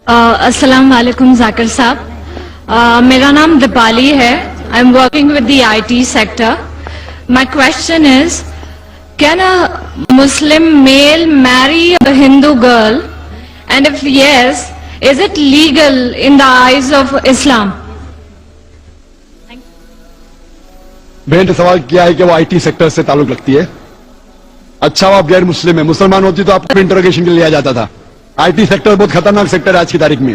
السلام علیکم ذاکر صاحب. میرا نام دیپالی ہے. I am working with the IT sector. My question is, can a Muslim male marry a Hindu girl? And if yes, is it legal in the eyes of Islam? بہن نے سوال کیا ہے کہ وہ IT سیکٹر سے تعلق رکھتی ہے. اچھا وہ آپ غیر مسلم ہے، مسلمان ہوتی تو آپ کو انٹروگیشن کے لیے لیا جاتا تھا. IT سیکٹر بہت خطرناک سیکٹر ہے آج کی تاریخ میں.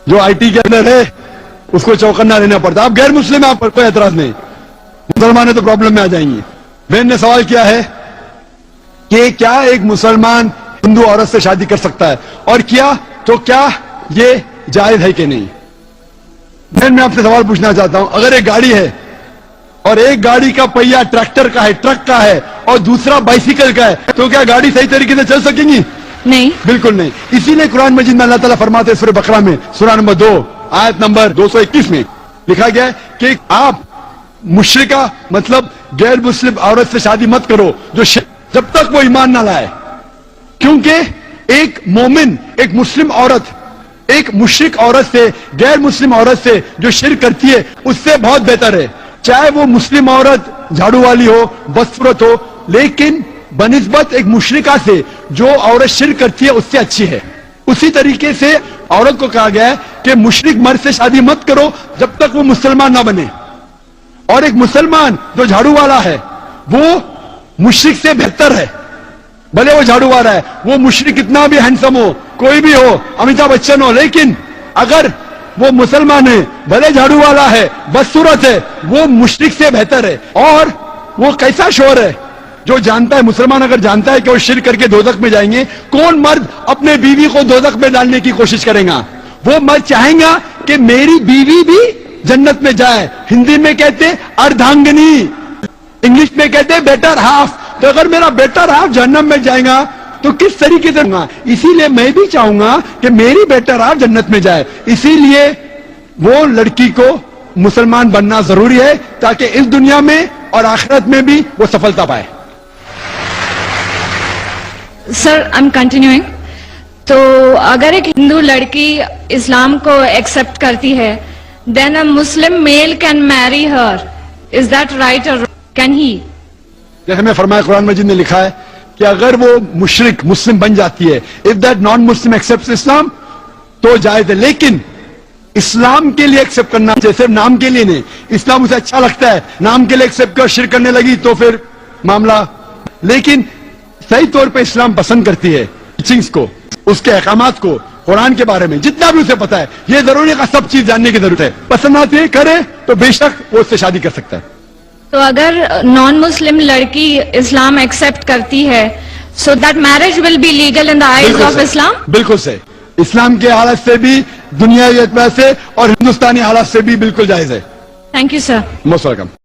جو IT کے اندر ہے اس کو چوکنا لینا پڑتا. آپ غیر مسلم ہیں، آپ پر کوئی اعتراض نہیں، مسلمان ہے تو پرابلم میں آ جائیں گے. بہن نے سوال کیا ہے کہ کیا ایک مسلمان ہندو عورت سے شادی کر سکتا ہے، اور کیا تو کیا یہ جائز ہے کہ نہیں. بہن میں آپ سے سوال پوچھنا چاہتا ہوں، اگر ایک گاڑی ہے اور ایک گاڑی کا پہیا ٹریکٹر کا ہے، ٹرک کا ہے، اور دوسرا بائسیکل کا ہے، تو کیا گاڑی صحیح طریقے سے چل سکیں گی؟ نہیں، بالکل نہیں. اسی لیے قرآن مجید میں اللہ تعالیٰ فرماتے ہیں سورہ بقرہ میں سورہ نمبر 2 آیت نمبر 221 میں لکھا گیا ہے کہ آپ مشرکہ مطلب غیر مسلم عورت سے شادی مت کرو جب تک وہ ایمان نہ لائے. کیونکہ ایک مومن، ایک مسلم عورت ایک مشرک عورت سے، غیر مسلم عورت سے جو شرک کرتی ہے اس سے بہت بہتر ہے. چاہے وہ مسلم عورت جھاڑو والی ہو، بدصورت ہو، لیکن بنسبت ایک مشرکہ سے جو عورت شرک کرتی ہے اس سے اچھی ہے. اسی طریقے سے عورت کو کہا گیا ہے کہ مشرک مرد سے شادی مت کرو جب تک وہ مسلمان نہ بنے. اور ایک مسلمان جو جھاڑو والا ہے وہ مشرک سے بہتر ہے. بھلے وہ جھاڑو والا ہے، وہ مشرک کتنا بھی ہینڈسم ہو، کوئی بھی ہو، امیتابھ بچن ہو، لیکن اگر وہ مسلمان ہے، بھلے جھاڑو والا ہے، بدصورت ہے، وہ مشرک سے بہتر ہے. اور وہ کیسا شوہر ہے جو جانتا ہے، مسلمان اگر جانتا ہے کہ وہ شرک کر کے دوزخ میں جائیں گے، کون مرد اپنے بیوی کو دوزخ میں ڈالنے کی کوشش کرے گا؟ وہ مرد چاہیں گا کہ میری بیوی بھی جنت میں جائے. ہندی میں کہتے ہیں اردھانگنی، انگلش میں کہتے ہیں بیٹر ہاف. تو اگر میرا بیٹر ہاف جہنم میں جائے گا تو کس طریقے سے ہوگا؟ اسی لیے میں بھی چاہوں گا کہ میری بیٹر ہاف جنت میں جائے. اسی لیے وہ لڑکی کو مسلمان بننا ضروری ہے تاکہ اس دنیا میں اور آخرت میں بھی وہ سفلتا پائے. سر آئی ایم کنٹینیوئنگ. تو اگر ایک ہندو لڑکی اسلام کو ایکسپٹ کرتی ہے، then a Muslim male can marry her. Is that right or can he? جیسے میں فرمایا قرآن مجید نے لکھا ہے کہ اگر وہ مشرک مسلم بن جاتی ہے، if that non-Muslim accepts Islam تو جائز ہے. لیکن اسلام کے لیے ایکسپٹ کرنا، جیسے نام کے لیے نہیں، اسلام اسے اچھا لگتا ہے، نام کے لیے ایکسپٹ کر شرک کرنے لگی تو پھر معاملہ. لیکن صحیح طور پہ اسلام پسند کرتی ہے ٹیچنگز کو، اس کے احکامات کو، قرآن کے بارے میں جتنا بھی اسے پتا ہے. یہ ضروری ہے، سب چیز جاننے کی ضرورت ہے. پسند آتی ہے کرے تو بے شک وہ اس سے شادی کر سکتا ہے. تو اگر نان مسلم لڑکی اسلام ایکسپٹ کرتی ہے، so that marriage will be legal in the eyes of Islam? بالکل صحیح. اسلام کے حالت سے بھی، دنیا کے اعتبار سے اور ہندوستانی حالات سے بھی بالکل جائز ہے. Thank you, sir. Most welcome.